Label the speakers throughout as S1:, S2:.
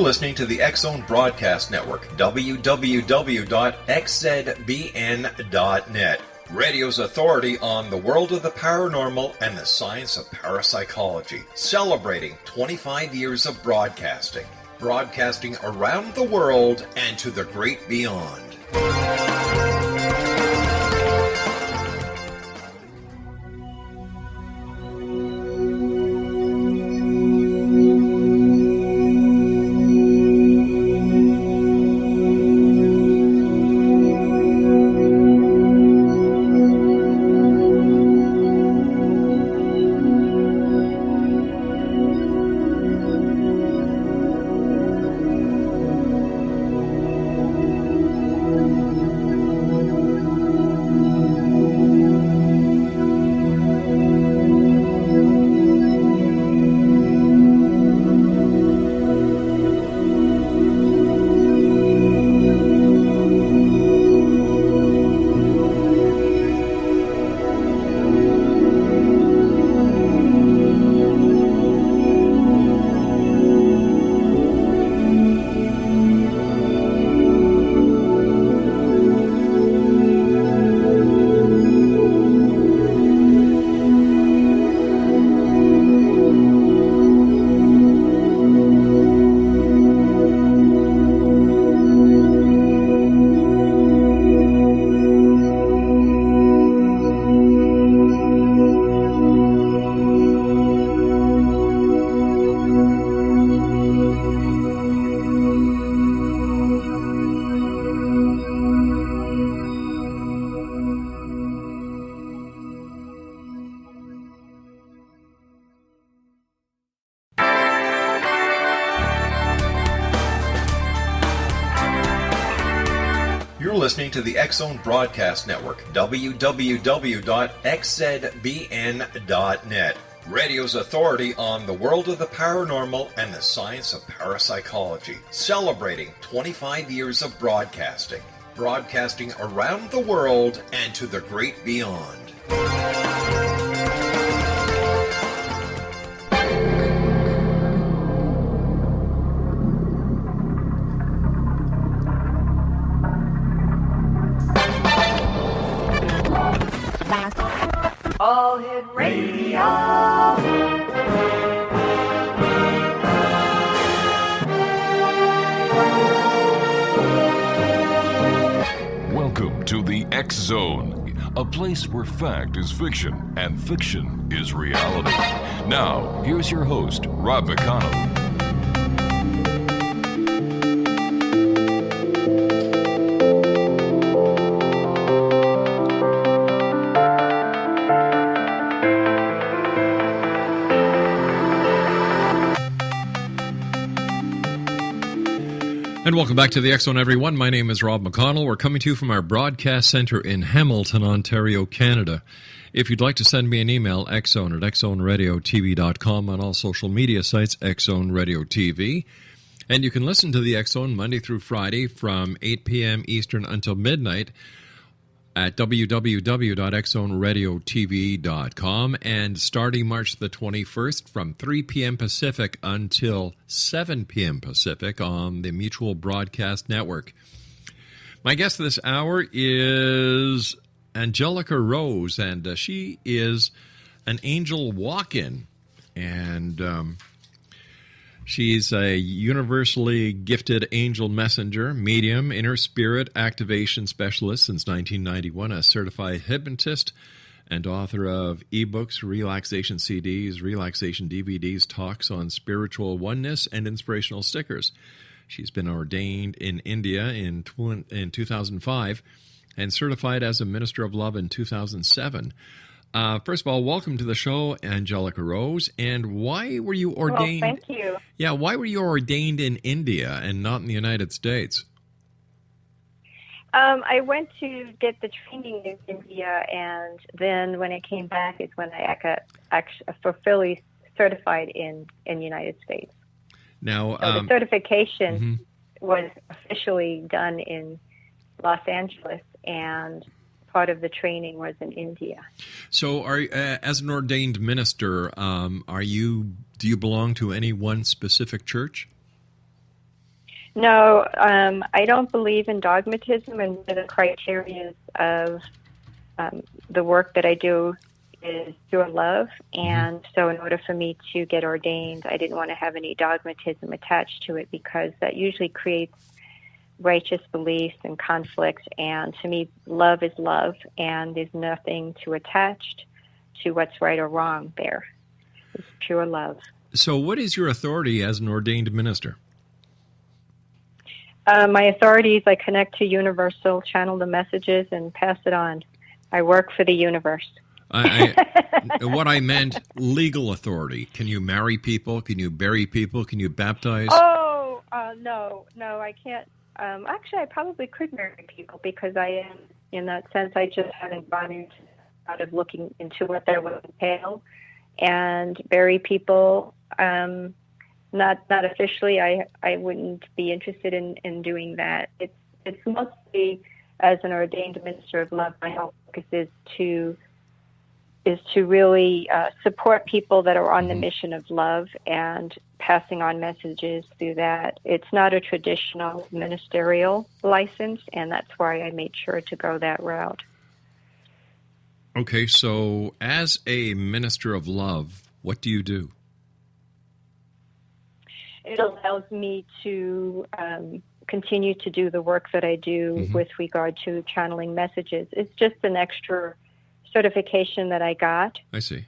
S1: listening to the X-Zone Broadcast Network, www.xzbn.net. Radio's authority on the world of the paranormal and the science of parapsychology, celebrating 25 years of broadcasting. Broadcasting around the world and to the great beyond. Listening to the X-Zone Broadcast Network, www.xzbn.net. Radio's authority on the world of the paranormal and the science of parapsychology, celebrating 25 years of broadcasting. Broadcasting around the world and to the great beyond.
S2: All Hit Radio.
S3: Welcome to the X-Zone, a place where fact is fiction and fiction is reality. Now, here's your host, Rob McConnell.
S4: And welcome back to the X-Zone, everyone. My name is Rob McConnell. We're coming to you from our broadcast center in Hamilton, Ontario, Canada. If you'd like to send me an email, xzone at xzoneradiotv.com, on all social media sites, X-Zone Radio TV. And you can listen to the X-Zone Monday through Friday from 8 p.m. Eastern until midnight at www.xzoneradiotv.com, and starting March the 21st from 3 p.m. Pacific until 7 p.m. Pacific on the Mutual Broadcast Network. My guest this hour is Angelica Rose, and she is an angel walk-in, and she's a universally gifted angel messenger, medium, inner spirit activation specialist since 1991, a certified hypnotist and author of ebooks, relaxation CDs, relaxation DVDs, talks on spiritual oneness, and inspirational stickers. She's been ordained in India in 2005 and certified as a minister of love in 2007. First of all, welcome to the show, Angelica Rose. And why were you ordained?
S5: Well, thank you.
S4: Yeah, why were you ordained in India and not in the United States?
S5: I went to get the training in India, and then when I came back is when I got fully certified in the United States.
S4: Now,
S5: so the certification was officially done in Los Angeles, and part of the training was in India.
S4: So, as an ordained minister, do you belong to any one specific church?
S5: No, I don't believe in dogmatism, and one of the criteria of the work that I do is pure love. And so in order for me to get ordained, I didn't want to have any dogmatism attached to it, because that usually creates righteous beliefs and conflicts. And to me, love is love, and there's nothing to attach to what's right or wrong there. It's pure love.
S4: So what is your authority as an ordained minister?
S5: My authorities, I connect to Universal, channel the messages, and pass it on. I work for the universe.
S4: What I meant, legal authority. Can you marry people? Can you bury people? Can you baptize?
S5: Oh, no, I can't. Actually, I probably could marry people, because I am, in that sense, I just haven't gone out of looking into what that would entail. And bury people, not officially. I wouldn't be interested in doing that. It's mostly, as an ordained minister of love, my whole focus is to really support people that are on the mission of love and passing on messages through that. It's not a traditional ministerial license, and that's why I made sure to go that route.
S4: Okay, so as a minister of love, what do you do?
S5: It allows me to continue to do the work that I do with regard to channeling messages. It's just an extra certification that I got.
S4: I see.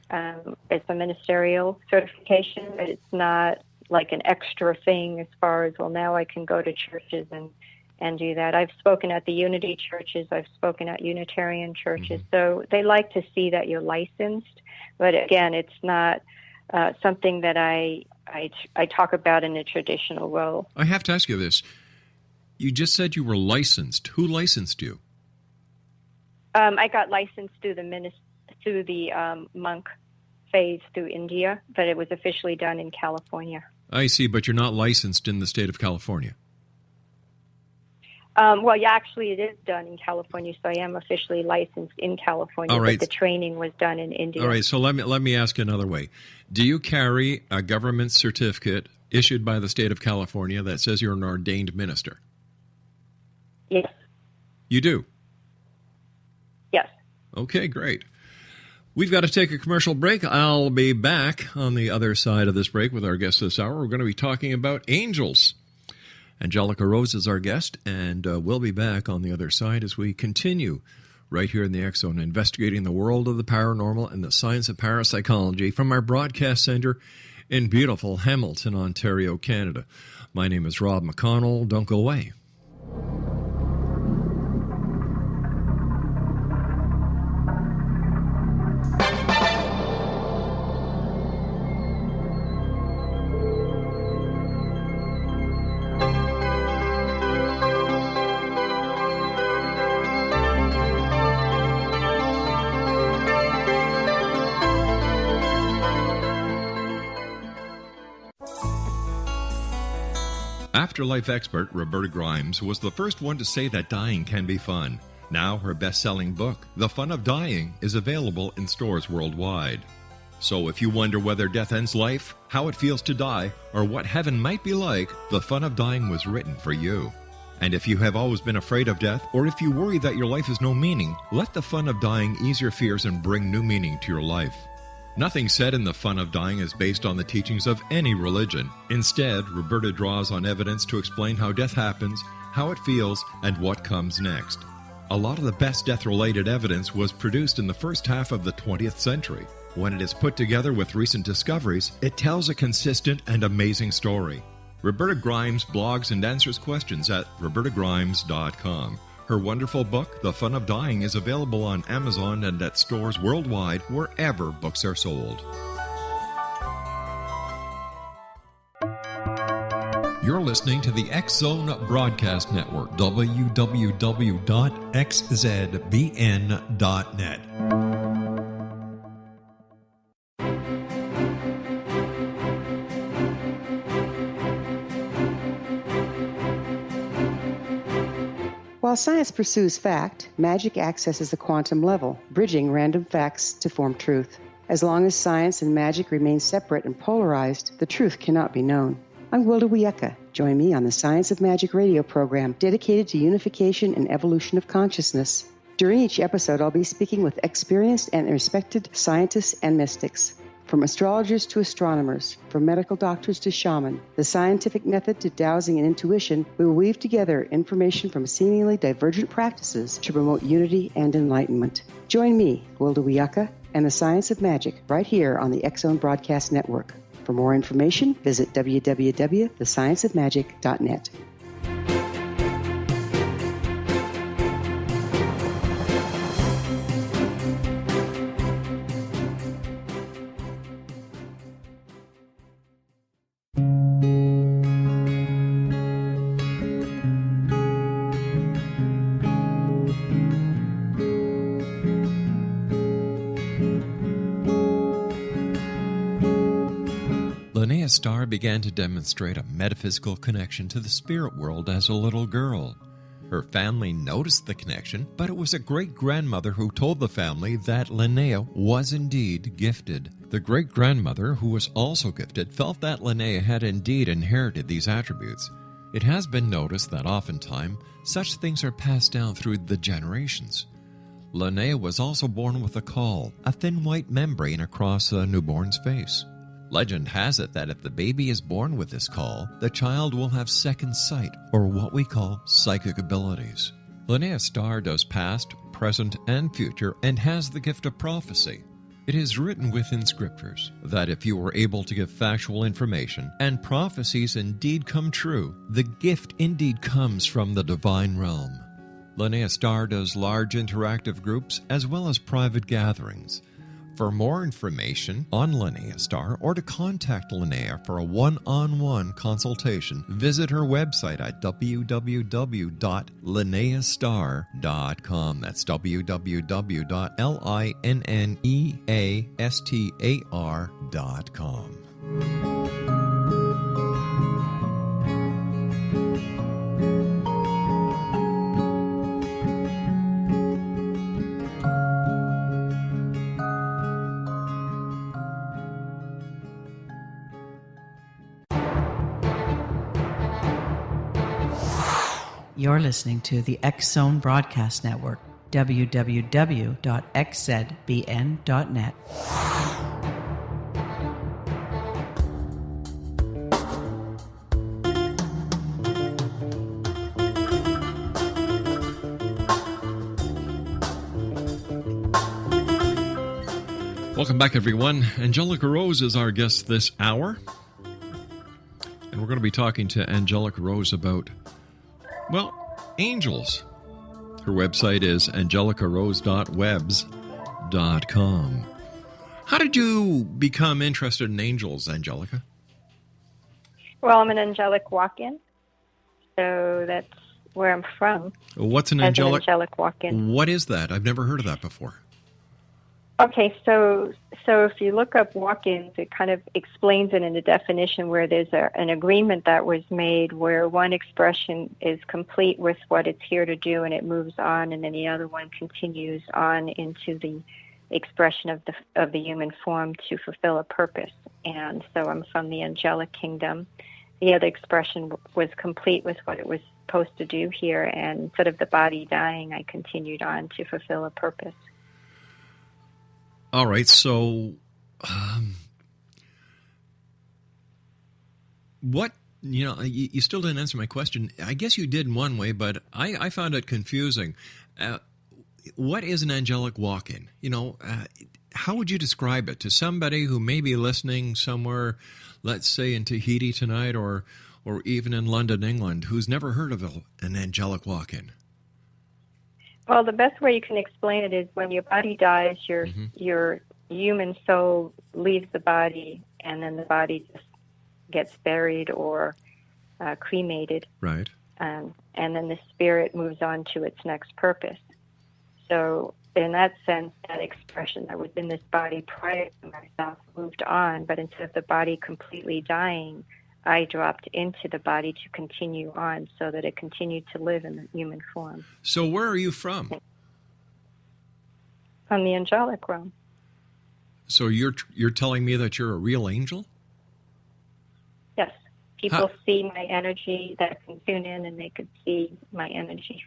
S5: It's a ministerial certification, but it's not like an extra thing as far as, well, now I can go to churches and do that. I've spoken at the Unity churches. I've spoken at Unitarian churches. So they like to see that you're licensed. But again, it's not something that I talk about in a traditional role.
S4: I have to ask you this. You just said you were licensed. Who licensed you?
S5: I got licensed through the monk phase through India, but it was officially done in California.
S4: I see, but you're not licensed in the state of California.
S5: Well, yeah, actually, it is done in California, so I am officially licensed in California.
S4: All right.
S5: But the training was done in India.
S4: All right, so let me ask you another way. Do you carry a government certificate issued by the state of California that says you're an ordained minister?
S5: Yes.
S4: You do?
S5: Yes.
S4: Okay, great. We've got to take a commercial break. I'll be back on the other side of this break with our guest this hour. We're going to be talking about angels. Angelica Rose is our guest, and we'll be back on the other side as we continue right here in the X Zone, investigating the world of the paranormal and the science of parapsychology from our broadcast center in beautiful Hamilton, Ontario, Canada. My name is Rob McConnell. Don't go away. Afterlife expert Roberta Grimes was the first one to say that dying can be fun. Now her best-selling book, The Fun of Dying, is available in stores worldwide. So if you wonder whether death ends life, how it feels to die, or what heaven might be like, The Fun of Dying was written for you. And if you have always been afraid of death, or if you worry that your life has no meaning, let The Fun of Dying ease your fears and bring new meaning to your life. Nothing said in The Fun of Dying is based on the teachings of any religion. Instead, Roberta draws on evidence to explain how death happens, how it feels, and what comes next. A lot of the best death-related evidence was produced in the first half of the 20th century. When it is put together with recent discoveries, it tells a consistent and amazing story. Roberta Grimes blogs and answers questions at robertagrimes.com. Her wonderful book, The Fun of Dying, is available on Amazon and at stores worldwide wherever books are sold. You're listening to the X Zone Broadcast Network, www.xzbn.net.
S2: While science pursues fact, magic accesses the quantum level, bridging random facts to form truth. As long as science and magic remain separate and polarized, the truth cannot be known. I'm Wilda Wiecka. Join me on the Science of Magic radio program dedicated to unification and evolution of consciousness. During each episode, I'll be speaking with experienced and respected scientists and mystics. From astrologers to astronomers, from medical doctors to shaman, the scientific method to dowsing and intuition, we will weave together information from seemingly divergent practices to promote unity and enlightenment. Join me, Wilda Wiecka, and the Science of Magic right here on the X Zone Broadcast Network. For more information, visit www.thescienceofmagic.net.
S4: Linnea Starr began to demonstrate a metaphysical connection to the spirit world as a little girl. Her family noticed the connection, but it was a great-grandmother who told the family that Linnea was indeed gifted. The great-grandmother, who was also gifted, felt that Linnea had indeed inherited these attributes. It has been noticed that oftentimes such things are passed down through the generations. Linnea was also born with a caul, a thin white membrane across a newborn's face. Legend has it that if the baby is born with this caul, the child will have second sight, or what we call psychic abilities. Linnea Starr does past, present, and future, and has the gift of prophecy. It is written within scriptures that if you are able to give factual information, and prophecies indeed come true, the gift indeed comes from the divine realm. Linnea Starr does large interactive groups as well as private gatherings. For more information on Linnea Starr or to contact Linnea for a one-on-one consultation, visit her website at www.linneastar.com. That's www.linneastar.com.
S6: You're listening to the X Zone Broadcast Network, www.xzbn.net.
S4: Welcome back, everyone. Angelica Rose is our guest this hour. And we're going to be talking to Angelica Rose about, well, angels. Her website is angelicarose.webs.com. How did you become interested in angels, Angelica?
S5: Well, I'm an angelic walk-in, so that's where I'm from.
S4: What's an
S5: as
S4: angelic?
S5: An angelic walk-in.
S4: What is that? I've never heard of that before.
S5: Okay, so if you look up walk-ins, it kind of explains it in a definition where there's an agreement that was made where one expression is complete with what it's here to do and it moves on, and then the other one continues on into the expression of the human form to fulfill a purpose. And so I'm from the angelic kingdom. The other expression was complete with what it was supposed to do here, and instead of the body dying, I continued on to fulfill a purpose.
S4: All right, so what, you still didn't answer my question. I guess you did in one way, but I found it confusing. What is an angelic walk-in? How would you describe it to somebody who may be listening somewhere, let's say in Tahiti tonight or even in London, England, who's never heard of an angelic walk-in?
S5: Well, the best way you can explain it is when your body dies, your human soul leaves the body, and then the body just gets buried or cremated.
S4: Right.
S5: And then the spirit moves on to its next purpose. So in that sense, that expression that was in this body prior to myself moved on, but instead of the body completely dying, I dropped into the body to continue on so that it continued to live in the human form.
S4: So where are you from?
S5: From the angelic realm.
S4: So you're telling me that you're a real angel?
S5: Yes. People see my energy that can tune in, and they could see my energy.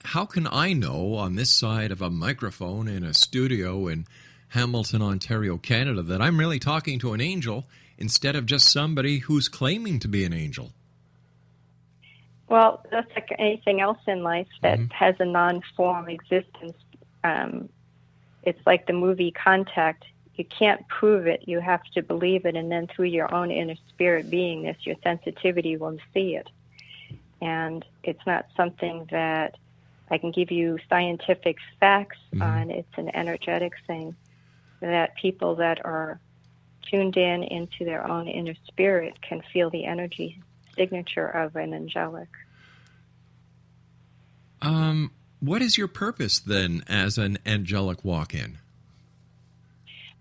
S4: How can I know on this side of a microphone in a studio in Hamilton, Ontario, Canada, that I'm really talking to an angel instead of just somebody who's claiming to be an angel?
S5: Well, that's like anything else in life that has a non-form existence. It's like the movie Contact. You can't prove it. You have to believe it, and then through your own inner spirit beingness, your sensitivity will see it. And it's not something that I can give you scientific facts on. It's an energetic thing that people that are tuned in into their own inner spirit can feel the energy signature of an angelic.
S4: What is your purpose then as an angelic walk-in?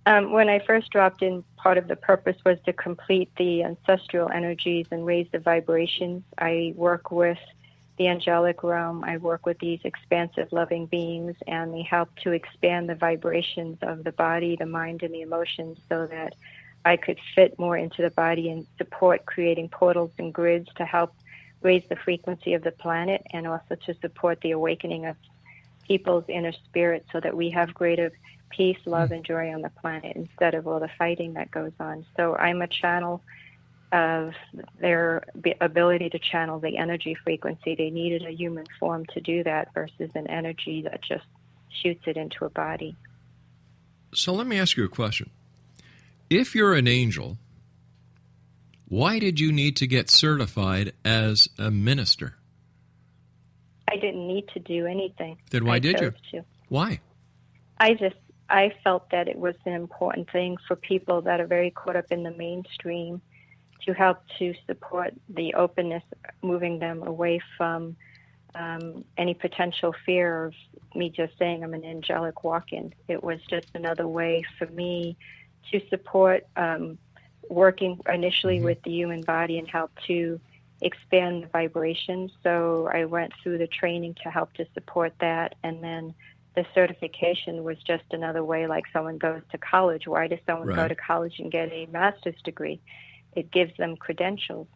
S5: When I first dropped in, part of the purpose was to complete the ancestral energies and raise the vibrations. I work with the angelic realm. I work with these expansive, loving beings, and they help to expand the vibrations of the body, the mind, and the emotions so that I could fit more into the body and support creating portals and grids to help raise the frequency of the planet, and also to support the awakening of people's inner spirit so that we have greater peace, love, and joy on the planet instead of all the fighting that goes on. So I'm a channel of their ability to channel the energy frequency. They needed a human form to do that versus an energy that just shoots it into a body.
S4: So let me ask you a question. If you're an angel, why did you need to get certified as a minister?
S5: I didn't need to do anything.
S4: Then why did you?
S5: To.
S4: Why?
S5: I felt that it was an important thing for people that are very caught up in the mainstream to help to support the openness, moving them away from any potential fear of me just saying I'm an angelic walk-in. It was just another way for me to support working initially with the human body and help to expand the vibration. So I went through the training to help to support that, and then the certification was just another way, like someone goes to college. Why does someone go to college and get a master's degree? It gives them credentials.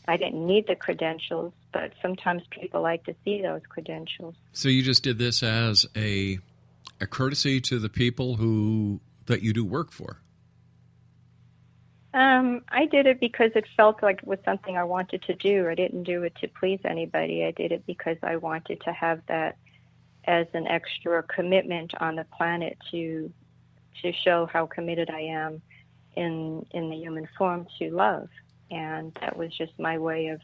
S5: I didn't need the credentials, but sometimes people like to see those credentials.
S4: So you just did this as a courtesy to the people that you do work for?
S5: I did it because it felt like it was something I wanted to do. I didn't do it to please anybody. I did it because I wanted to have that as an extra commitment on the planet to show how committed I am in the human form to love. And that was just my way of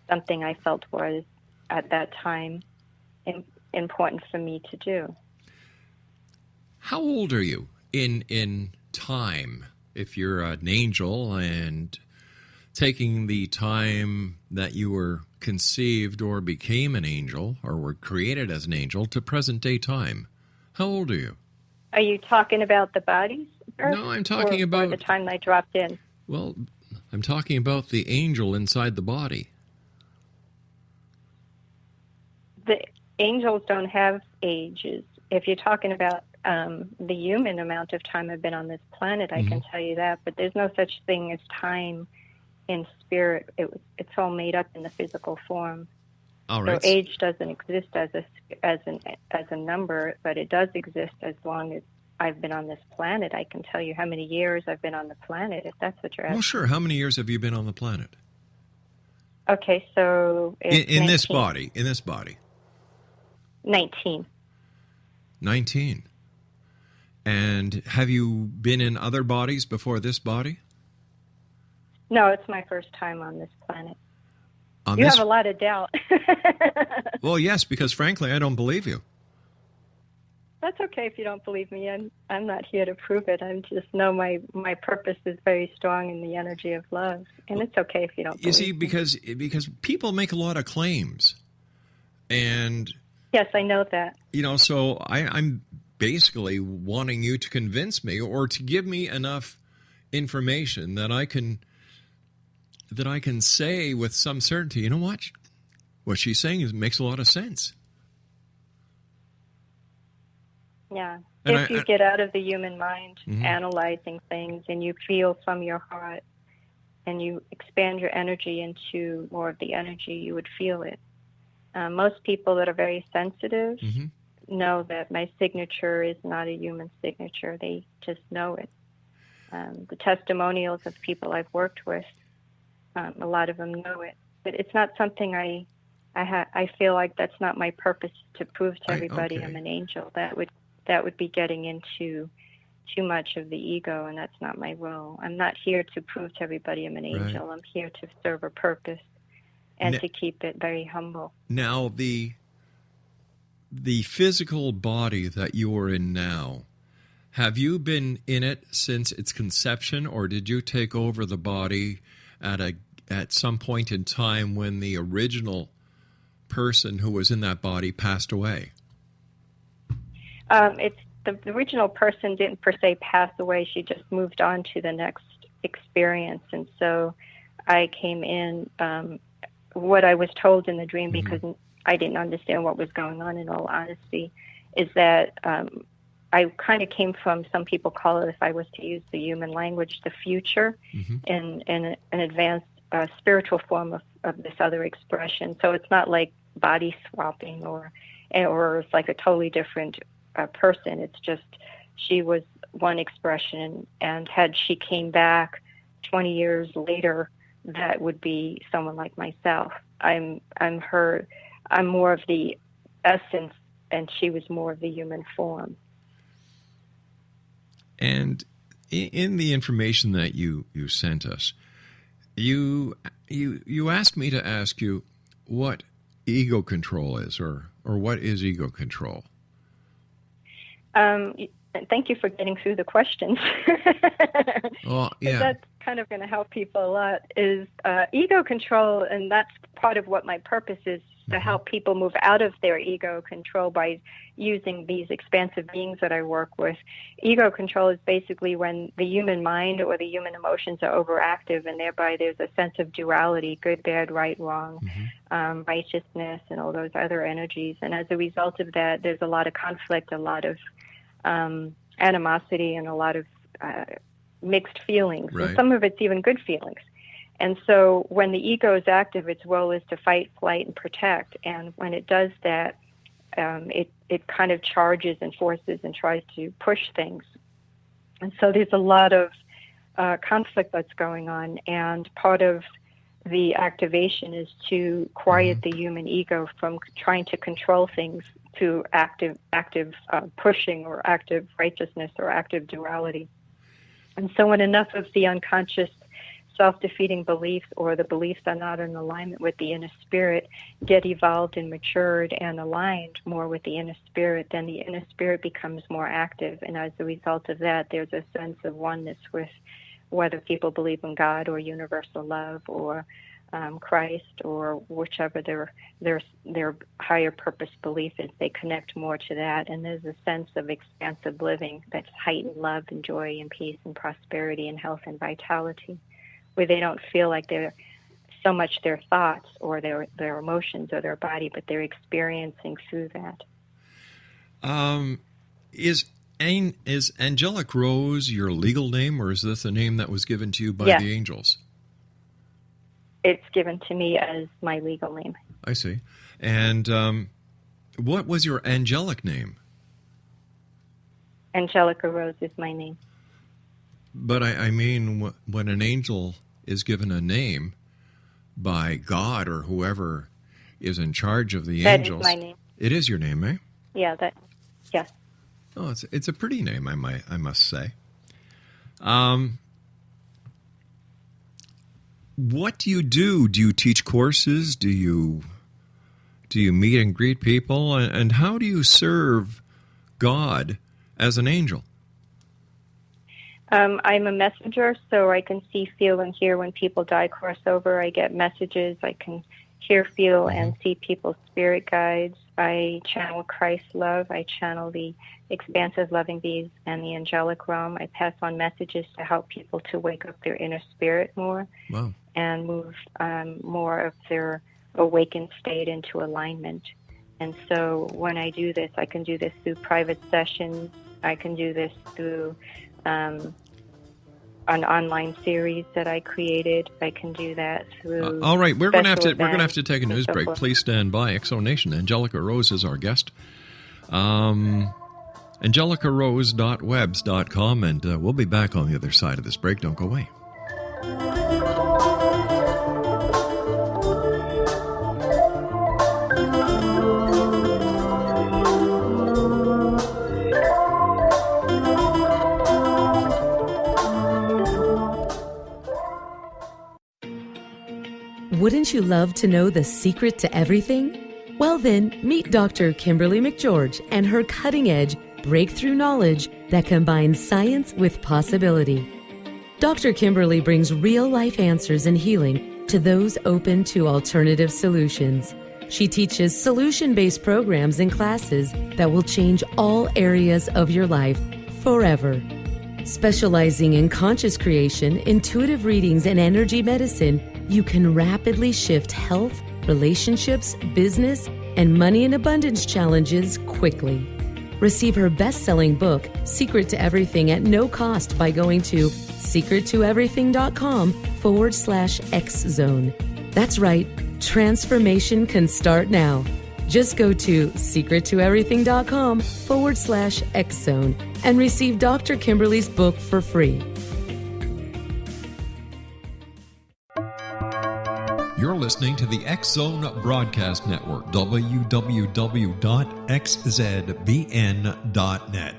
S5: something I felt was at that time important for me to do.
S4: How old are you in time? If you're an angel and taking the time that you were conceived or became an angel or were created as an angel to present day time, how old are you?
S5: Are you talking about the bodies?
S4: No, I'm talking about
S5: the time I dropped in.
S4: Well, I'm talking about the angel inside the body.
S5: The angels don't have ages. If you're talking about the human amount of time I've been on this planet, I can tell you that. But there's no such thing as time in spirit. It's all made up in the physical form.
S4: All right.
S5: So age doesn't exist as a number, but it does exist as long as I've been on this planet. I can tell you how many years I've been on the planet, if that's what you're asking.
S4: Well, sure. How many years have you been on the planet?
S5: Okay, so
S4: in this body.
S5: 19.
S4: 19. And have you been in other bodies before this body?
S5: No, it's my first time on this planet.
S4: On
S5: you
S4: this...
S5: have a lot of doubt.
S4: Well, yes, because frankly, I don't believe you.
S5: That's okay if you don't believe me. I'm not here to prove it. I just know my purpose is very strong in the energy of love, and it's okay if you don't.
S4: You see,
S5: me.
S4: because people make a lot of claims, and
S5: yes, I know that.
S4: So I'm basically wanting you to convince me or to give me enough information that I can say with some certainty, you know what she's saying makes a lot of sense.
S5: Yeah.
S4: And
S5: if you get out of the human mind, analyzing things, and you feel from your heart and you expand your energy into more of the energy, you would feel it. Most people that are very sensitive know that my signature is not a human signature. They just know it. The testimonials of people I've worked with, a lot of them know it. But it's not something I feel like that's not my purpose to prove to everybody I'm an angel. That would be getting into too much of the ego, and that's not my role. I'm not here to prove to everybody I'm an angel. I'm here to serve a purpose and to keep it very humble.
S4: Now, the physical body that you are in now, have you been in it since its conception, or did you take over the body at some point in time when the original person who was in that body passed away?
S5: It's the original person didn't per se pass away. She just moved on to the next experience, and so I came in. What I was told in the dream, because I didn't understand what was going on, in all honesty, is that I kind of came from, some people call it, if I was to use the human language, the future, in an advanced spiritual form of this other expression. So it's not like body swapping or it's like a totally different person. It's just she was one expression, and had she came back 20 years later, that would be someone like myself. I'm more of the essence, and she was more of the human form.
S4: And in the information that you sent us, you asked me to ask you what ego control is, or what is ego control?
S5: Thank you for getting through the questions.
S4: Well, yeah.
S5: That's kind of going to help people a lot, is ego control, and that's part of what my purpose is, to help people move out of their ego control by using these expansive beings that I work with. Ego control is basically when the human mind or the human emotions are overactive, and thereby there's a sense of duality, good, bad, right, wrong, righteousness, and all those other energies. And as a result of that, there's a lot of conflict, a lot of animosity, and a lot of mixed feelings.
S4: Right.
S5: And some of it's even good feelings. And so when the ego is active, its role is to fight, flight, and protect. And when it does that, it kind of charges and forces and tries to push things. And so there's a lot of conflict that's going on. And part of the activation is to quiet the human ego from trying to control things to active pushing, or active righteousness, or active duality. And so when enough of the unconscious self-defeating beliefs, or the beliefs are not in alignment with the inner spirit, get evolved and matured and aligned more with the inner spirit, then the inner spirit becomes more active. And as a result of that, there's a sense of oneness with whether people believe in God or universal love or Christ, or whichever their higher purpose belief is. They connect more to that, and there's a sense of expansive living that's heightened love and joy and peace and prosperity and health and vitality, where they don't feel like they're so much their thoughts or their emotions or their body, but they're experiencing through that.
S4: Is Angelic Rose your legal name, or is this a name that was given to you by the angels?
S5: It's given to me as my legal name.
S4: I see. And what was your angelic name?
S5: Angelica Rose is my name.
S4: But I mean, when an angel is given a name by God or whoever is in charge of the angels.
S5: That is my name.
S4: It is your name, eh?
S5: Yeah, yes.
S4: Oh, it's a pretty name, I must say. What do you do? Do you teach courses? Do you meet and greet people? And how do you serve God as an angel?
S5: I'm a messenger, so I can see, feel, and hear when people die, cross over. I get messages. I can hear, feel, and see people's spirit guides. I channel Christ's love. I channel the expansive loving beings and the angelic realm. I pass on messages to help people to wake up their inner spirit more.
S4: Wow.
S5: And move more of their awakened state into alignment. And so when I do this, I can do this through private sessions. I can do this through an online series that I created. I can do that through.
S4: All right, we're going to have
S5: events
S4: to take a news
S5: and so
S4: break.
S5: forth.
S4: Please stand by. Exonation. Angelica Rose is our guest. AngelicaRose.webs.com, and we'll be back on the other side of this break. Don't go away.
S7: Wouldn't you love to know the secret to everything? Well then, meet Dr. Kimberly McGeorge and her cutting-edge breakthrough knowledge that combines science with possibility. Dr. Kimberly brings real-life answers and healing to those open to alternative solutions. She teaches solution-based programs and classes that will change all areas of your life forever. Specializing in conscious creation, intuitive readings, and energy medicine, you can rapidly shift health, relationships, business, and money and abundance challenges quickly. Receive her best-selling book, Secret to Everything, at no cost by going to secrettoeverything.com/X-Zone. That's right, transformation can start now. Just go to secrettoeverything.com/X-Zone and receive Dr. Kimberly's book for free.
S4: You're listening to the X-Zone Broadcast Network, www.xzbn.net.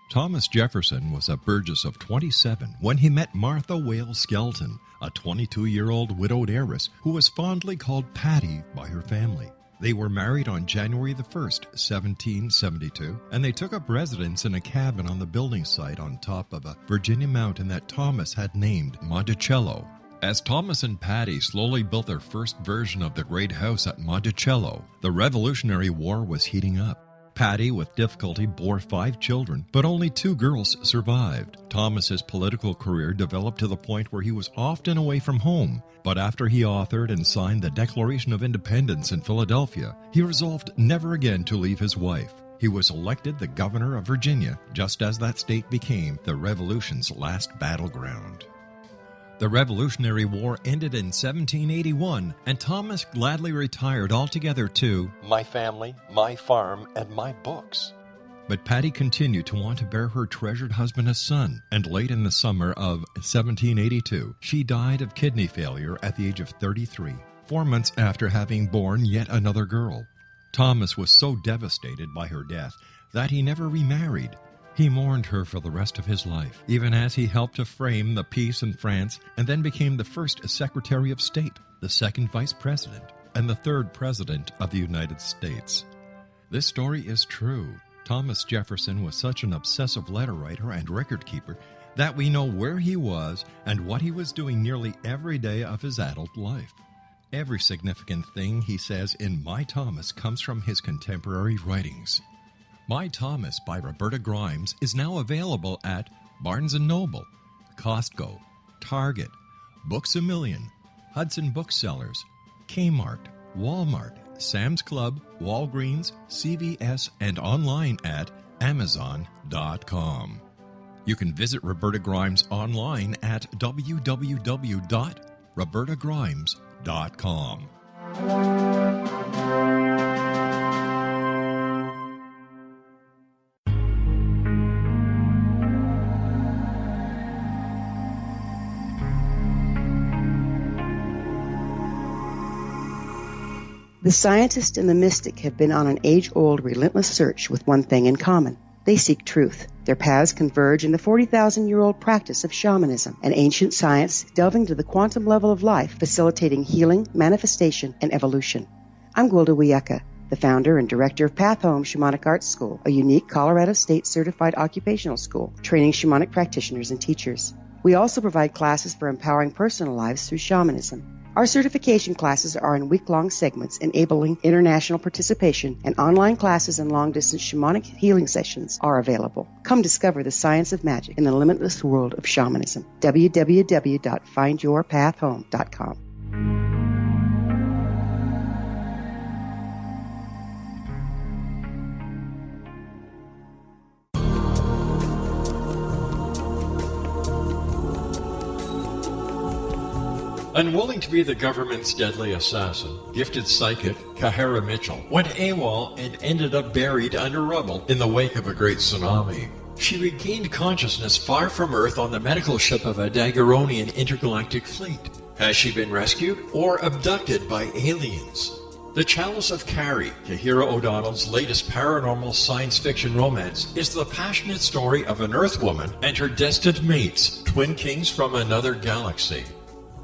S4: Thomas Jefferson was a Burgess of 27 when he met Martha Wales Skelton, a 22-year-old widowed heiress who was fondly called Patty by her family. They were married on January the 1st, 1772, and they took up residence in a cabin on the building site on top of a Virginia mountain that Thomas had named Monticello. As Thomas and Patty slowly built their first version of the great house at Monticello, the Revolutionary War was heating up. Patty, with difficulty, bore 5 children, but only 2 girls survived. Thomas's political career developed to the point where he was often away from home, but after he authored and signed the Declaration of Independence in Philadelphia, he resolved never again to leave his wife. He was elected the governor of Virginia, just as that state became the Revolution's last battleground. The Revolutionary War ended in 1781, and Thomas gladly retired altogether to my family, my farm, and my books. But Patty continued to want to bear her treasured husband a son, and late in the summer of 1782, she died of kidney failure at the age of 33, 4 months after having borne yet another girl. Thomas was so devastated by her death that he never remarried. He mourned her for the rest of his life, even as he helped to frame the peace in France and then became the first Secretary of State, the second Vice President, and the third President of the United States. This story is true. Thomas Jefferson was such an obsessive letter writer and record keeper that we know where he was and what he was doing nearly every day of his adult life. Every significant thing he says in My Thomas comes from his contemporary writings. My Thomas by Roberta Grimes is now available at Barnes & Noble, Costco, Target, Books A Million, Hudson Booksellers, Kmart, Walmart, Sam's Club, Walgreens, CVS, and online at Amazon.com. You can visit Roberta Grimes online at www.robertagrimes.com.
S2: The scientist and the mystic have been on an age-old, relentless search with one thing in common. They seek truth. Their paths converge in the 40,000-year-old practice of shamanism, an ancient science delving to the quantum level of life, facilitating healing, manifestation, and evolution. I'm Gwilda Wiyaka, the founder and director of Path Home Shamanic Arts School, a unique Colorado State-certified occupational school, training shamanic practitioners and teachers. We also provide classes for empowering personal lives through shamanism. Our certification classes are in week-long segments enabling international participation, and online classes and long-distance shamanic healing sessions are available. Come discover the science of magic in the limitless world of shamanism. www.findyourpathhome.com.
S4: Unwilling to be the government's deadly assassin, gifted psychic Kahara Mitchell went AWOL and ended up buried under rubble in the wake of a great tsunami. She regained consciousness far from Earth on the medical ship of a Daguerrean intergalactic fleet. Has she been rescued or abducted by aliens? The Chalice of Carrie, Kahira O'Donnell's latest paranormal science fiction romance, is the passionate story of an Earth woman and her destined mates, twin kings from another galaxy.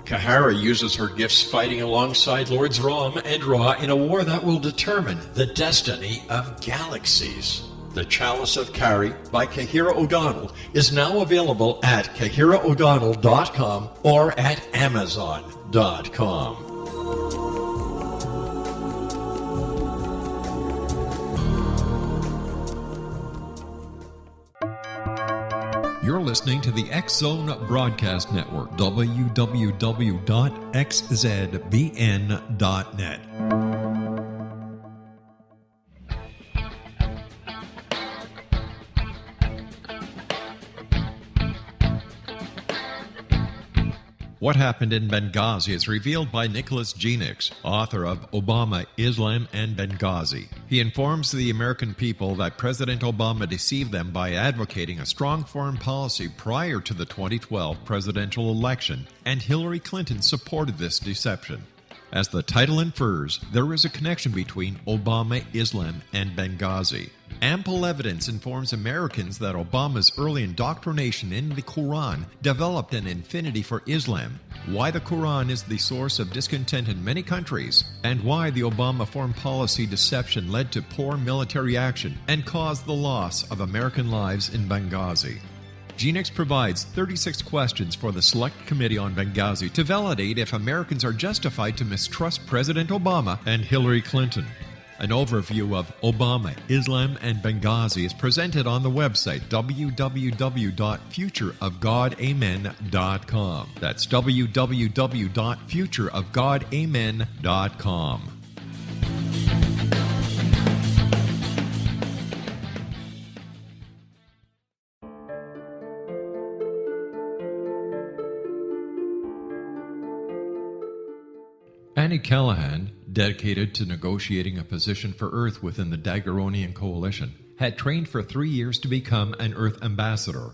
S4: Kahara uses her gifts fighting alongside Lords Rom and Ra in a war that will determine the destiny of galaxies. The Chalice of Carrie by Kahira O'Donnell is now available at KahiraO'Donnell.com or at Amazon.com. You're listening to the X-Zone Broadcast Network, www.xzbn.net. What Happened in Benghazi is revealed by Nicholas Genix, author of Obama, Islam, and Benghazi. He informs the American people that President Obama deceived them by advocating a strong foreign policy prior to the 2012 presidential election, and Hillary Clinton supported this deception. As the title infers, there is a connection between Obama, Islam, and Benghazi. Ample evidence informs Americans that Obama's early indoctrination in the Quran developed an affinity for Islam, why the Quran is the source of discontent in many countries, and why the Obama foreign policy deception led to poor military action and caused the loss of American lives in Benghazi. Genix provides 36 questions for the Select Committee on Benghazi to validate if Americans are justified to mistrust President Obama and Hillary Clinton. An overview of Obama, Islam, and Benghazi is presented on the website www.futureofgodamen.com. That's www.futureofgodamen.com. Annie Callahan, dedicated to negotiating a position for Earth within the Daguerrean Coalition, had trained for 3 years to become an Earth ambassador.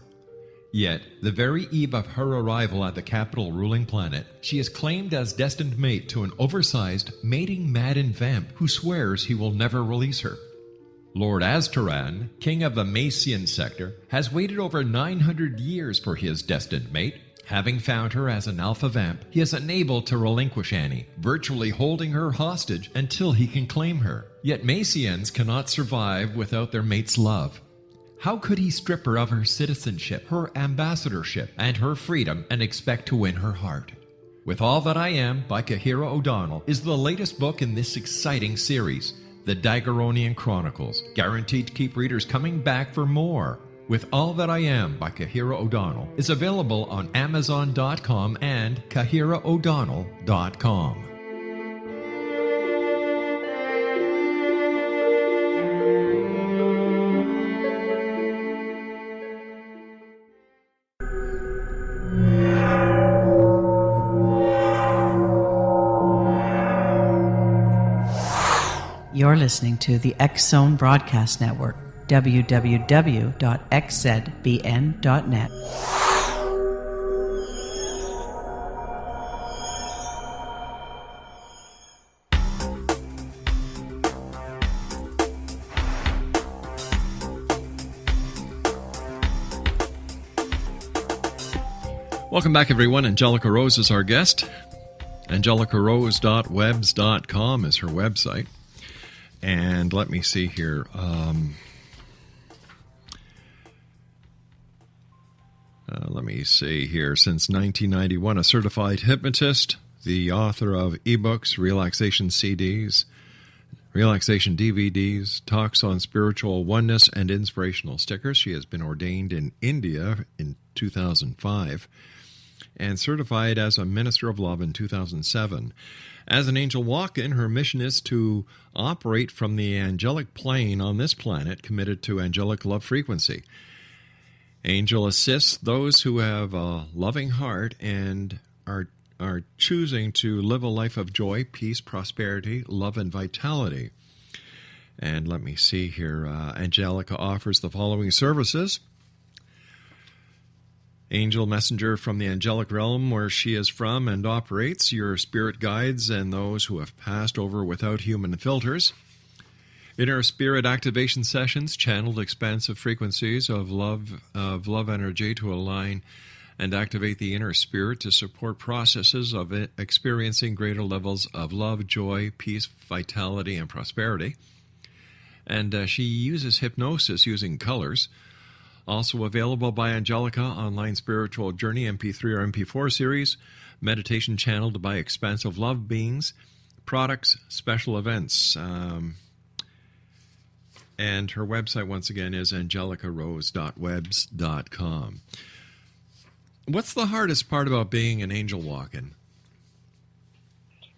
S4: Yet, the very eve of her arrival at the capital ruling planet, she is claimed as destined mate to an oversized, mating-maddened vamp who swears he will never release her. Lord Aztaran, king of the Macian sector, has waited over 900 years for his destined mate. Having found her as an alpha vamp, he is unable to relinquish Annie, virtually holding her hostage until he can claim her. Yet Macians cannot survive without their mate's love. How could he strip her of her citizenship, her ambassadorship, and her freedom and expect to win her heart? With All That I Am by Kahira O'Donnell is the latest book in this exciting series, The Daguerrean Chronicles, guaranteed to keep readers coming back for more. With All That I Am by Kahira O'Donnell is available on Amazon.com and KahiraO'Donnell.com.
S6: You're listening to the X-Zone Broadcast Network, www.xzbn.net.
S4: Welcome back, everyone. Angelica Rose is our guest. AngelicaRose.webs.com is her website. And let me see here. Let me see here. Since 1991, a certified hypnotist, the author of ebooks, relaxation CDs, relaxation DVDs, talks on spiritual oneness, and inspirational stickers. She has been ordained in India in 2005 and certified as a Minister of Love in 2007. As an angel walk-in, her mission is to operate from the angelic plane on this planet, committed to angelic love frequency. Angel assists those who have a loving heart and are choosing to live a life of joy, peace, prosperity, love, and vitality. And let me see here. Angelica offers the following services. Angel messenger from the angelic realm where she is from and operates, your spirit guides and those who have passed over without human filters. Inner spirit activation sessions, channeled expansive frequencies of love energy to align and activate the inner spirit to support processes of experiencing greater levels of love, joy, peace, vitality, and prosperity. And she uses hypnosis using colors. Also available by Angelica, online spiritual journey, MP3 or MP4 series, meditation channeled by expansive love beings, products, special events. And her website, once again, is angelicarose.webs.com. What's the hardest part about being an angel walk-in?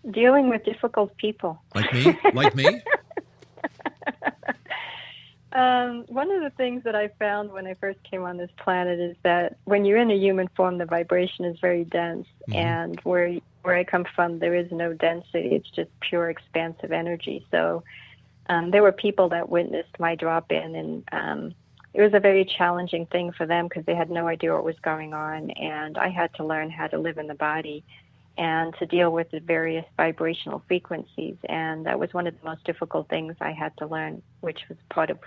S5: Dealing with difficult people.
S4: Like me? Like me?
S5: One of the things that I found when I first came on this planet is that when you're in a human form, the vibration is very dense. Mm-hmm. And where I come from, there is no density. It's just pure expansive energy. So there were people that witnessed my drop-in, and it was a very challenging thing for them because they had no idea what was going on. And I had to learn how to live in the body and to deal with the various vibrational frequencies. And that was one of the most difficult things I had to learn, which was part of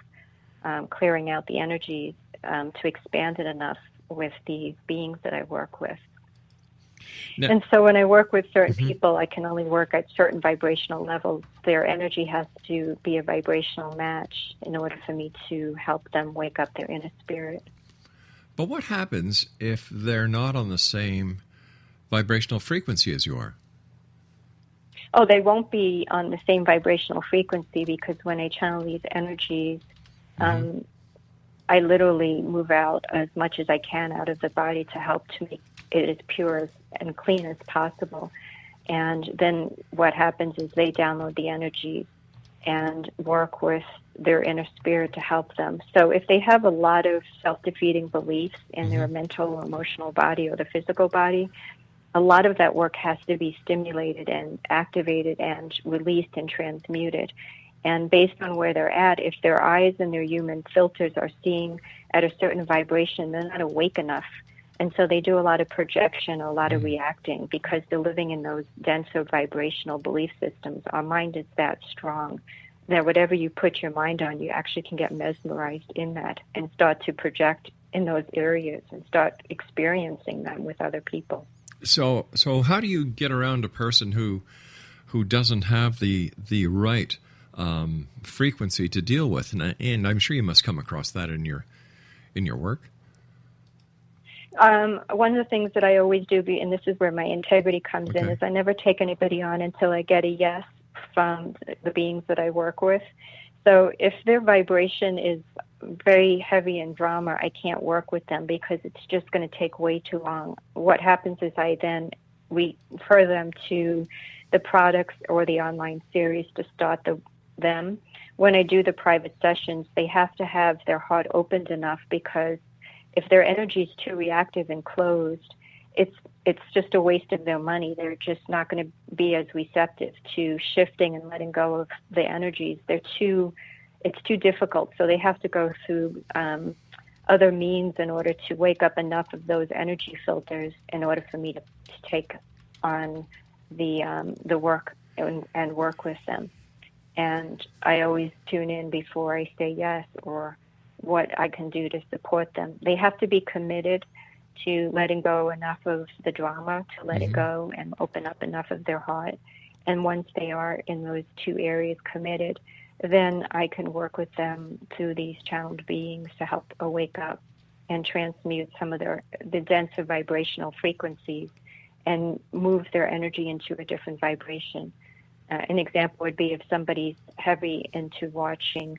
S5: clearing out the energies to expand it enough with the beings that I work with. Now, and so when I work with certain people, I can only work at certain vibrational levels. Their energy has to be a vibrational match in order for me to help them wake up their inner spirit.
S4: But what happens if they're not on the same vibrational frequency as you are?
S5: Oh, they won't be on the same vibrational frequency because when I channel these energies, I literally move out as much as I can out of the body to help to make it as pure and clean as possible. And then what happens is they download the energies and work with their inner spirit to help them. So if they have a lot of self-defeating beliefs in their mental or emotional body or the physical body, a lot of that work has to be stimulated and activated and released and transmuted. And based on where they're at, if their eyes and their human filters are seeing at a certain vibration, they're not awake enough. And so they do a lot of projection, a lot of reacting, because they're living in those denser vibrational belief systems. Our mind is that strong that whatever you put your mind on, you actually can get mesmerized in that and start to project in those areas and start experiencing them with other people.
S4: So how do you get around a person who doesn't have the right frequency to deal with? And I'm sure you must come across that in your work.
S5: One of the things that I always do, and this is where my integrity comes in, is I never take anybody on until I get a yes from the beings that I work with. So if their vibration is very heavy in drama, I can't work with them because it's just going to take way too long. What happens is we refer them to the products or the online series to start them. When I do the private sessions, they have to have their heart opened enough, because if their energy is too reactive and closed, it's just a waste of their money. They're just not going to be as receptive to shifting and letting go of the energies. It's too difficult. So they have to go through other means in order to wake up enough of those energy filters in order for me to take on the work and work with them. And I always tune in before I say yes or what I can do to support them. They have to be committed to letting go enough of the drama, to let it go and open up enough of their heart. And once they are in those two areas committed, then I can work with them through these channeled beings to help wake up and transmute some of the denser vibrational frequencies and move their energy into a different vibration. An example would be if somebody's heavy into watching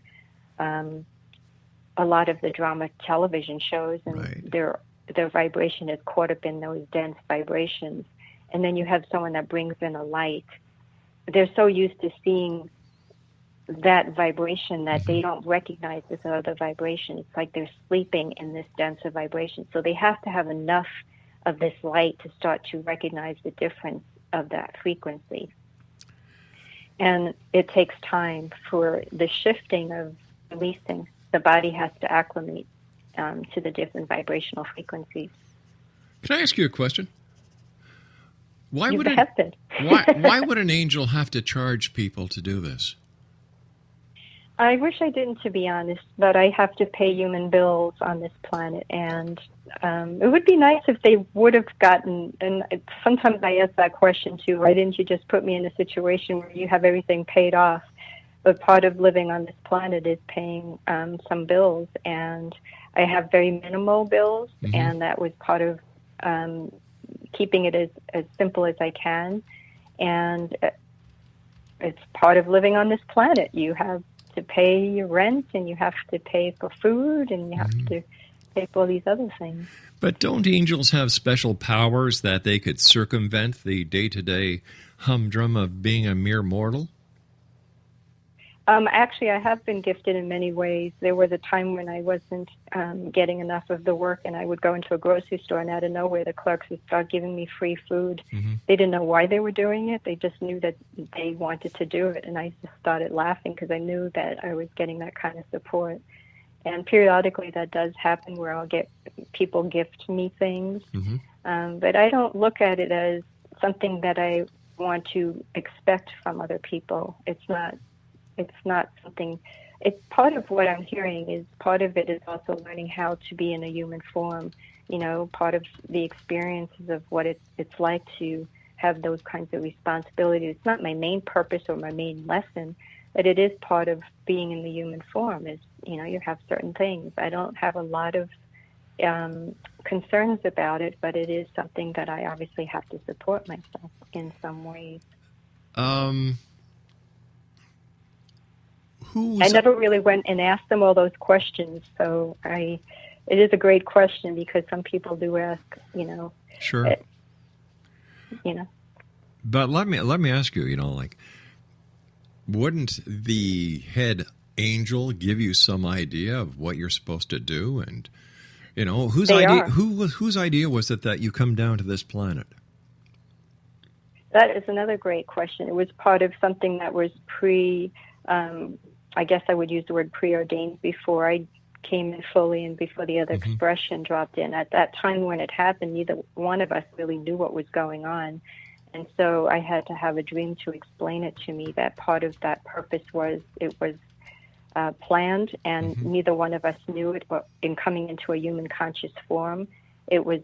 S5: a lot of the drama television shows, and their vibration is caught up in those dense vibrations, and then you have someone that brings in a light. They're so used to seeing that vibration that they don't recognize this other vibration. It's like they're sleeping in this denser vibration. So they have to have enough of this light to start to recognize the difference of that frequency. And it takes time for the shifting of releasing. The body has to acclimate to the different vibrational frequencies.
S4: Can I ask you a question? Why would an angel have to charge people to do this?
S5: I wish I didn't, to be honest, but I have to pay human bills on this planet, and it would be nice if they would have gotten, and sometimes I ask that question too, why didn't you just put me in a situation where you have everything paid off? But part of living on this planet is paying some bills, and I have very minimal bills, and that was part of keeping it as simple as I can, and it's part of living on this planet. You have to pay your rent, and you have to pay for food, and you have to pay for all these other things.
S4: But don't angels have special powers that they could circumvent the day-to-day humdrum of being a mere mortal?
S5: Actually, I have been gifted in many ways. There was a time when I wasn't getting enough of the work, and I would go into a grocery store, and out of nowhere, the clerks would start giving me free food. They didn't know why they were doing it. They just knew that they wanted to do it, and I just started laughing because I knew that I was getting that kind of support. And periodically, that does happen where I'll get people gift me things, but I don't look at it as something that I want to expect from other people. It's not something. It's part of what I'm hearing is part of it is also learning how to be in a human form. You know, part of the experiences of what it's like to have those kinds of responsibilities. It's not my main purpose or my main lesson, but it is part of being in the human form. Is, you know, you have certain things. I don't have a lot of concerns about it, but it is something that I obviously have to support myself in some ways. I never really went and asked them all those questions, so it is a great question because some people do ask, you know.
S4: Sure.
S5: You know.
S4: But let me ask you, you know, like, wouldn't the head angel give you some idea of what you're supposed to do? And, you know, whose idea was it that you come down to this planet?
S5: That is another great question. It was part of something that was I guess I would use the word preordained before I came in fully and before the other expression dropped in. At that time when it happened, neither one of us really knew what was going on. And so I had to have a dream to explain it to me, that part of that purpose was planned, and neither one of us knew it. But in coming into a human conscious form, it was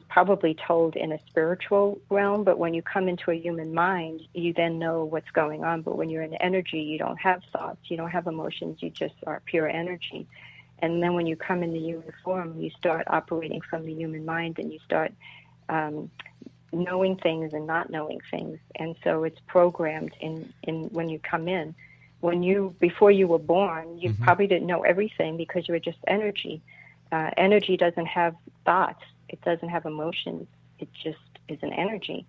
S5: probably told in a spiritual realm, but when you come into a human mind, you then know what's going on. But when you're in energy, you don't have thoughts, you don't have emotions, you just are pure energy. And then when you come in the human form, you start operating from the human mind, and you start knowing things and not knowing things. And so it's programmed in when you come in. Before you were born, you probably didn't know everything because you were just energy. Energy doesn't have thoughts. It doesn't have emotions. It just is an energy.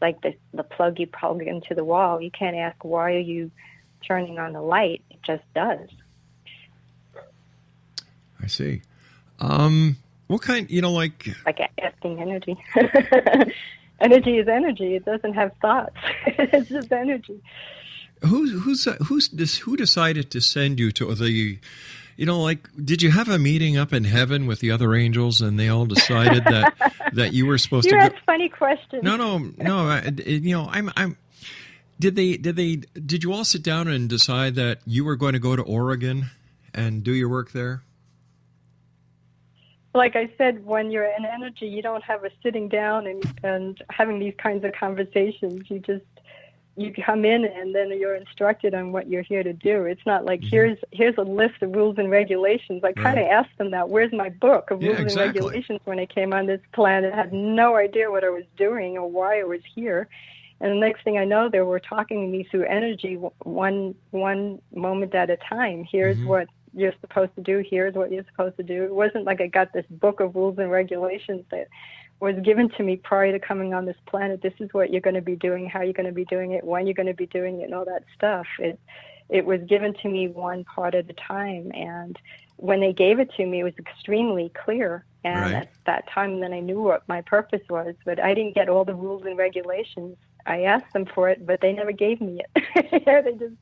S5: Like the plug you plug into the wall. You can't ask, why are you turning on the light? It just does.
S4: I see. What kind, you know, like
S5: asking energy. Energy is energy. It doesn't have thoughts. It's just energy.
S4: Who decided to send you to the, you know, like, did you have a meeting up in heaven with the other angels, and they all decided that you were supposed to go?
S5: That's a funny question.
S4: No. You know, Did you all sit down and decide that you were going to go to Oregon and do your work there?
S5: Like I said, when you're in energy, you don't have a sitting down and having these kinds of conversations. You just you come in and then you're instructed on what you're here to do. It's not like here's a list of rules and regulations. I kind of asked them that. Where's my book of rules and regulations when I came on this planet? I had no idea what I was doing or why I was here. And the next thing I know, they were talking to me through energy, one moment at a time. Here's what you're supposed to do. Here's what you're supposed to do. It wasn't like I got this book of rules and regulations that was given to me prior to coming on this planet. This is what you're going to be doing, how you're going to be doing it, when you're going to be doing it, and all that stuff. It was given to me one part at a time. And when they gave it to me, it was extremely clear. And at that time, then I knew what my purpose was. But I didn't get all the rules and regulations. I asked them for it, but they never gave me it. They just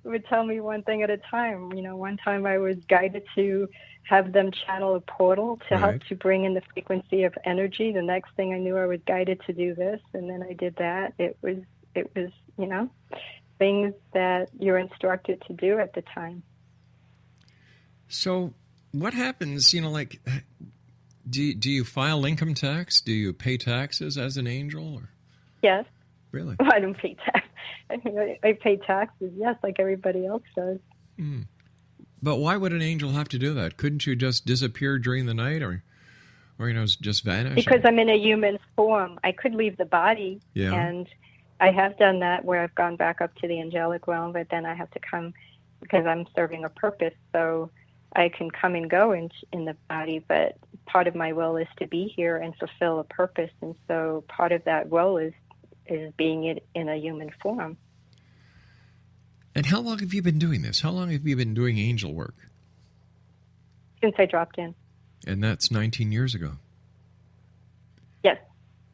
S5: would tell me one thing at a time. One time I was guided to have them channel a portal to help to bring in the frequency of energy. The next thing I knew, I was guided to do this, and then I did that. It was things that you're instructed to do at the time.
S4: So what happens, like, do you file income tax? Do you pay taxes as an angel? Or?
S5: Yes.
S4: Really?
S5: Well, I don't pay tax. I pay taxes, yes, like everybody else does.
S4: But why would an angel have to do that? Couldn't you just disappear during the night or just vanish?
S5: Because I'm in a human form. I could leave the body, and I have done that where I've gone back up to the angelic realm, but then I have to come because I'm serving a purpose, so I can come and go in the body, but part of my will is to be here and fulfill a purpose, and so part of that will is being in a human form.
S4: And how long have you been doing this? How long have you been doing angel work?
S5: Since I dropped in.
S4: And that's 19 years ago.
S5: Yes.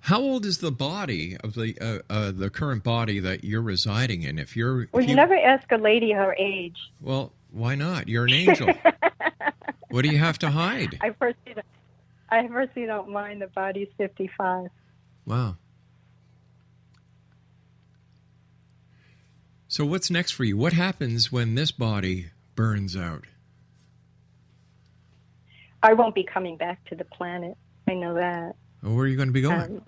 S4: How old is the body of the current body that you're residing in?
S5: You never ask a lady her age.
S4: Well, why not? You're an angel. What do you have to hide?
S5: I personally don't mind. The body's 55.
S4: Wow. So what's next for you? What happens when this body burns out?
S5: I won't be coming back to the planet. I know that.
S4: Well, where are you going to be going?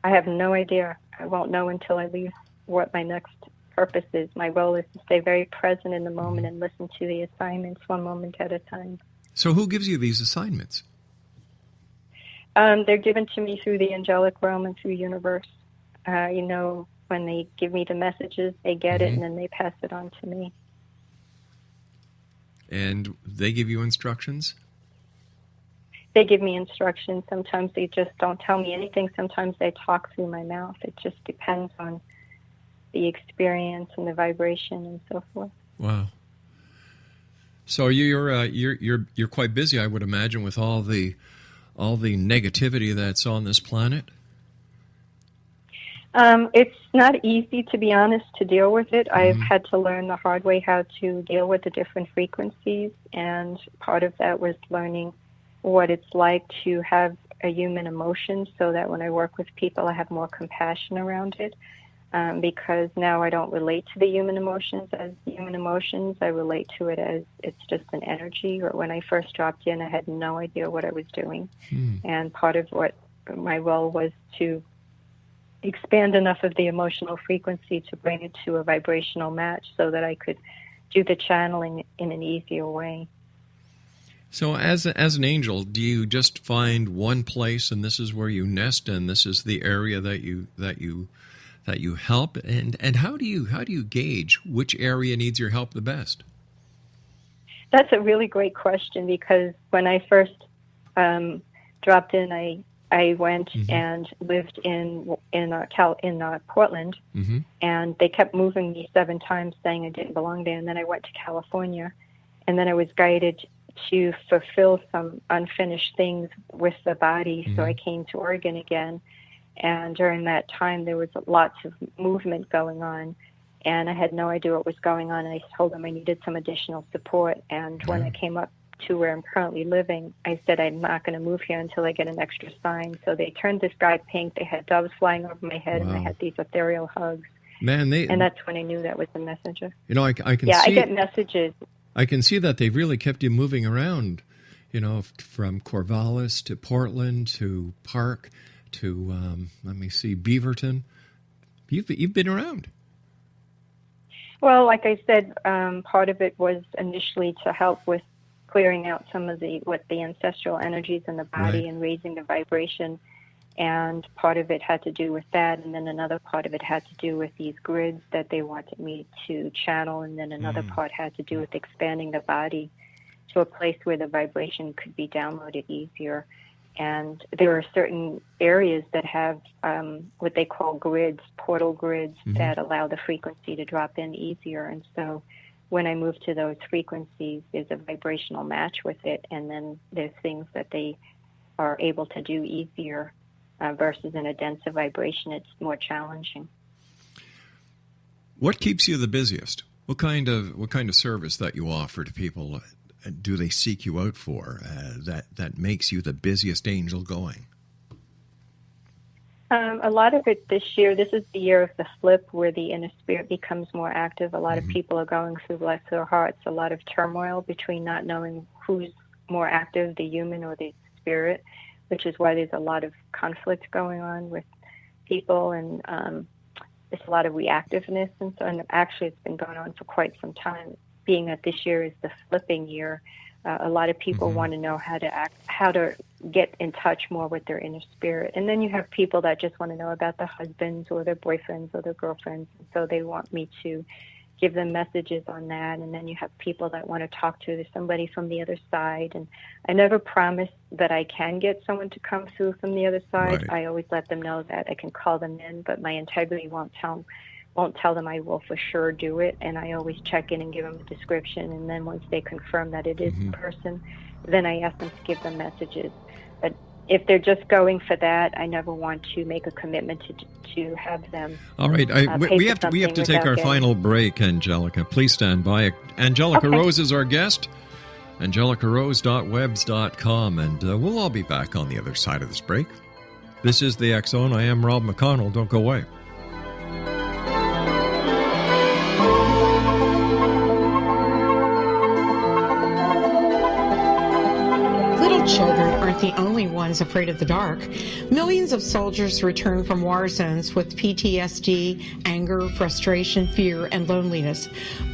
S5: I have no idea. I won't know until I leave what my next purpose is. My role is to stay very present in the moment and listen to the assignments one moment at a time.
S4: So who gives you these assignments?
S5: They're given to me through the angelic realm and through universe. When they give me the messages, they get it, and then they pass it on to me.
S4: And they give you instructions?
S5: They give me instructions. Sometimes they just don't tell me anything. Sometimes they talk through my mouth. It just depends on the experience and the vibration and so forth.
S4: Wow. So you're quite busy, I would imagine, with all the negativity that's on this planet.
S5: It's not easy, to be honest, to deal with it. I've had to learn the hard way how to deal with the different frequencies, and part of that was learning what it's like to have a human emotion so that when I work with people, I have more compassion around it, because now I don't relate to the human emotions as human emotions. I relate to it as it's just an energy. Or when I first dropped in, I had no idea what I was doing, and part of what my role was to expand enough of the emotional frequency to bring it to a vibrational match so that I could do the channeling in an easier way.
S4: So as an angel, do you just find one place and this is where you nest and this is the area that you help? And how do you gauge which area needs your help the best?
S5: That's a really great question, because when I first dropped in, I went and lived in Portland, and they kept moving me 7 times, saying I didn't belong there. And then I went to California, and then I was guided to fulfill some unfinished things with the body. So I came to Oregon again, and during that time there was lots of movement going on, and I had no idea what was going on. And I told them I needed some additional support. And when I came up to where I'm currently living, I said I'm not going to move here until I get an extra sign. So they turned the sky pink. They had doves flying over my head, and I had these ethereal hugs. Man, and that's when I knew that was the messenger.
S4: I can see.
S5: I get messages.
S4: I can see that they've really kept you moving around. From Corvallis to Portland to Park to Beaverton. You've been around.
S5: Well, like I said, part of it was initially to help with clearing out some of the ancestral energies in the body, right, and raising the vibration. And part of it had to do with that, and then another part of it had to do with these grids that they wanted me to channel, and then another part had to do with expanding the body to a place where the vibration could be downloaded easier. And there are certain areas that have what they call grids, portal grids, that allow the frequency to drop in easier. And so when I move to those frequencies, there's a vibrational match with it, and then there's things that they are able to do easier. Versus in a denser vibration, it's more challenging.
S4: What keeps you the busiest? What kind of service that you offer to people do they seek you out for that makes you the busiest angel going?
S5: A lot of it this year. This is the year of the flip, where the inner spirit becomes more active. A lot of people are going through lesser hearts. A lot of turmoil between not knowing who's more active, the human or the spirit, which is why there's a lot of conflict going on with people, and there's a lot of reactiveness. And so, and actually it's been going on for quite some time, being that this year is the flipping year. A lot of people want to know how to act, how to get in touch more with their inner spirit. And then you have people that just want to know about their husbands or their boyfriends or their girlfriends. And so they want me to give them messages on that. And then you have people that want to talk to somebody from the other side. And I never promise that I can get someone to come through from the other side. Right. I always let them know that I can call them in, but my integrity won't tell them I will for sure do it. And I always check in and give them a description. And then once they confirm that it is the person, then I ask them to give them messages. But if they're just going for that, I never want to make a commitment to have them.
S4: All right, we have to take our final break, Angelica. Please stand by. Angelica Rose is our guest. AngelicaRose.webs.com, and we'll all be back on the other side of this break. This is the X Zone. I am Rob McConnell. Don't go away.
S8: Children aren't the only ones afraid of the dark. Millions of soldiers return from war zones with PTSD, anger, frustration, fear, and loneliness,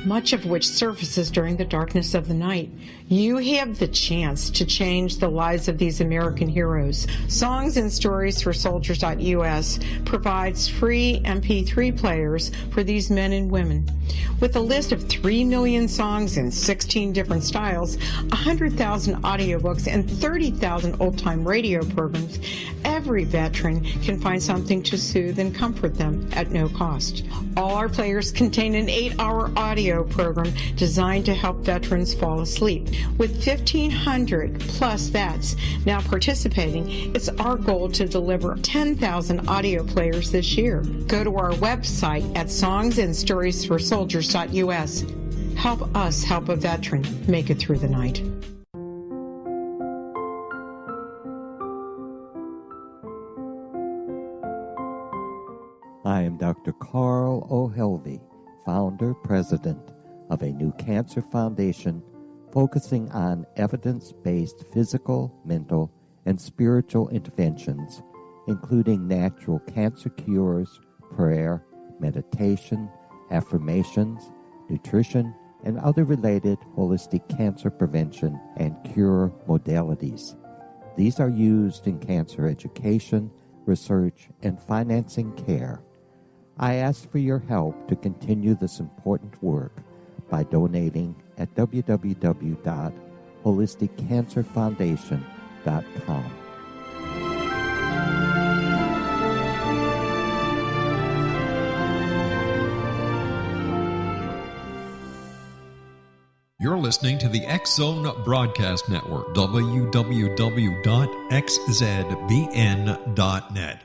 S8: much of which surfaces during the darkness of the night. You have the chance to change the lives of these American heroes. Songs and Stories for Soldiers.us provides free MP3 players for these men and women. With a list of 3 million songs in 16 different styles, 100,000 audiobooks, and 30,000 old-time radio programs, every veteran can find something to soothe and comfort them at no cost. All our players contain an 8-hour audio program designed to help veterans fall asleep. With 1,500 plus vets now participating, it's our goal to deliver 10,000 audio players this year. Go to our website at songsandstoriesforsoldiers.us. Help us help a veteran make it through the night.
S9: I am Dr. Carl O'Helvey, founder, president of a new cancer foundation focusing on evidence-based physical, mental, and spiritual interventions, including natural cancer cures, prayer, meditation, affirmations, nutrition, and other related holistic cancer prevention and cure modalities. These are used in cancer education, research, and financing care. I ask for your help to continue this important work by donating at www.holisticcancerfoundation.com.
S4: You're listening to the X Zone Broadcast Network, www.xzbn.net.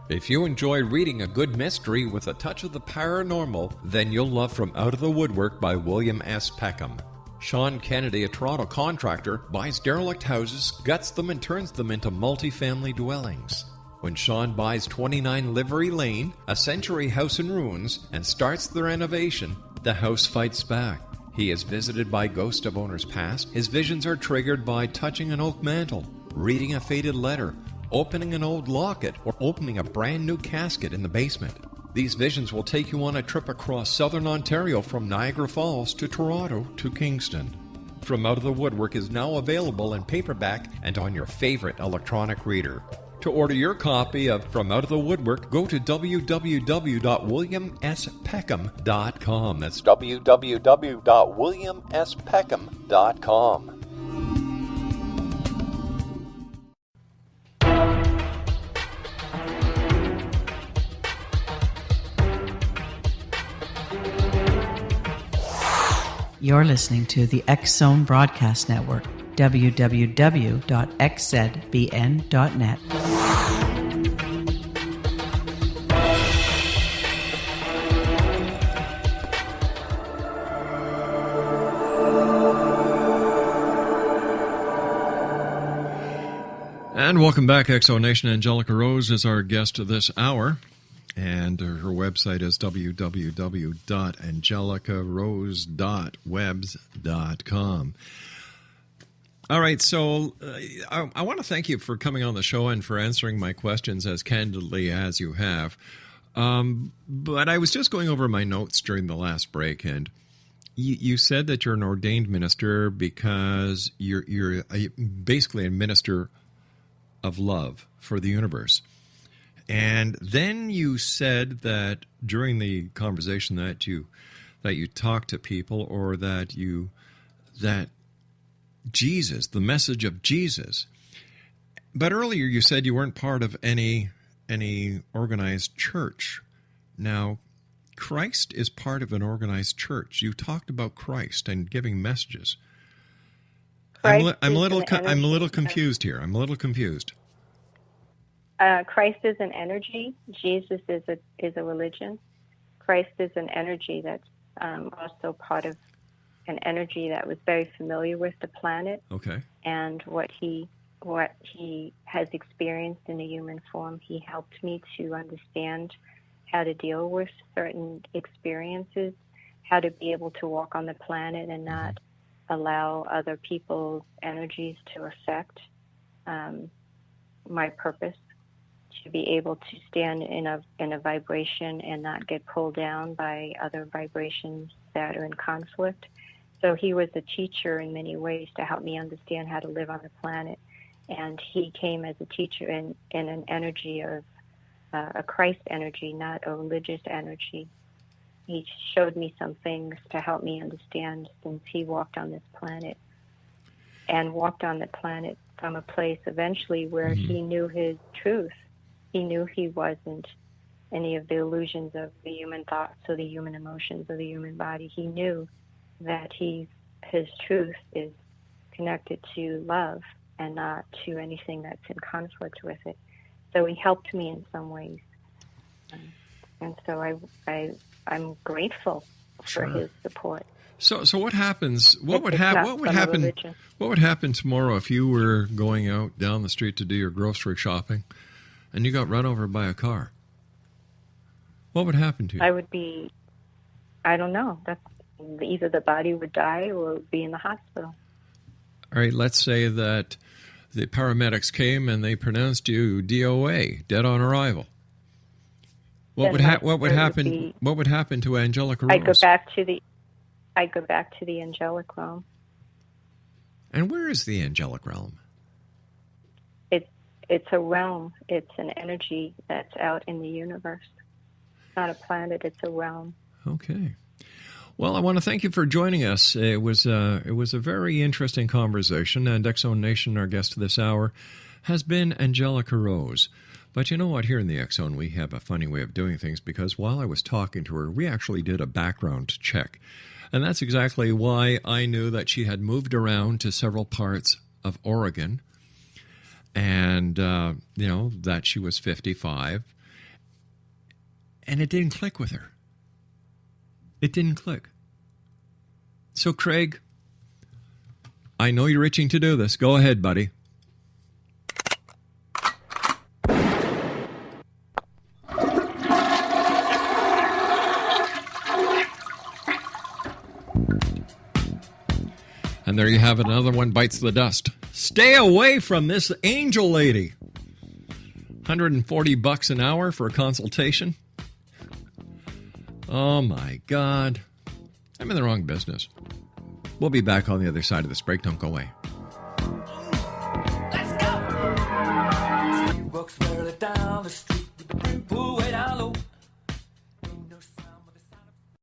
S4: If you enjoy reading a good mystery with a touch of the paranormal, then you'll love From Out of the Woodwork by William S. Peckham. Sean Kennedy, a Toronto contractor, buys derelict houses, guts them, and turns them into multi-family dwellings. When Sean buys 29 Livery Lane, a century house in ruins, and starts the renovation, the house fights back. He is visited by ghosts of owners past. His visions are triggered by touching an oak mantle, reading a faded letter, opening an old locket, or opening a brand new casket in the basement. These visions will take you on a trip across southern Ontario from Niagara Falls to Toronto to Kingston. From Out of the Woodwork is now available in paperback and on your favorite electronic reader. To order your copy of From Out of the Woodwork, go to www.williamspeckham.com. That's www.williamspeckham.com.
S6: You're listening to the X Zone Broadcast Network, www.xzbn.net.
S4: And welcome back, Exonation. Angelica Rose is our guest this hour. And her website is www.angelicarose.webs.com. All right, so I want to thank you for coming on the show and for answering my questions as candidly as you have. But I was just going over my notes during the last break, and you said that you're an ordained minister because you're basically a minister of love for the universe. And then you said that during the conversation that you talked to people, or that Jesus, the message of Jesus. But earlier you said you weren't part of any organized church. Now, Christ is part of an organized church. You talked about Christ and giving messages. I'm a little confused here. I'm a little confused.
S5: Christ is an energy. Jesus is a religion. Christ is an energy that's also part of an energy that was very familiar with the planet.
S4: Okay.
S5: And what he has experienced in a human form, he helped me to understand how to deal with certain experiences, how to be able to walk on the planet and not allow other people's energies to affect my purpose, to be able to stand in a vibration and not get pulled down by other vibrations that are in conflict. So he was a teacher in many ways to help me understand how to live on the planet. And he came as a teacher in an energy of a Christ energy, not a religious energy. He showed me some things to help me understand, since he walked on this planet and walked on the planet from a place eventually where he knew his truth. He knew he wasn't any of the illusions of the human thoughts or the human emotions of the human body. He knew that his truth is connected to love and not to anything that's in conflict with it. So he helped me in some ways. And so I'm grateful for his support.
S4: So what happens? What would happen tomorrow if you were going out down the street to do your grocery shopping and you got run over by a car? What would happen to you?
S5: I don't know. Either the body would die or be in the hospital.
S4: All right, let's say that the paramedics came and they pronounced you DOA, dead on arrival. What would happen to Angelica Rose?
S5: I go back to the angelic realm.
S4: And where is the angelic realm?
S5: It's a realm. It's an energy that's out in the universe. It's not a planet. It's a realm.
S4: Okay. Well, I want to thank you for joining us. It was a very interesting conversation, and X-Zone Nation, our guest this hour, has been Angelica Rose. But you know what? Here in the X-Zone, we have a funny way of doing things, because while I was talking to her, we actually did a background check. And that's exactly why I knew that she had moved around to several parts of Oregon, and, that she was 55. And it didn't click with her. It didn't click. So, Craig, I know you're itching to do this. Go ahead, buddy. And there you have it. Another one bites the dust. Stay away from this angel lady. $140 an hour for a consultation? Oh my God. I'm in the wrong business. We'll be back on the other side of this break. Don't go away.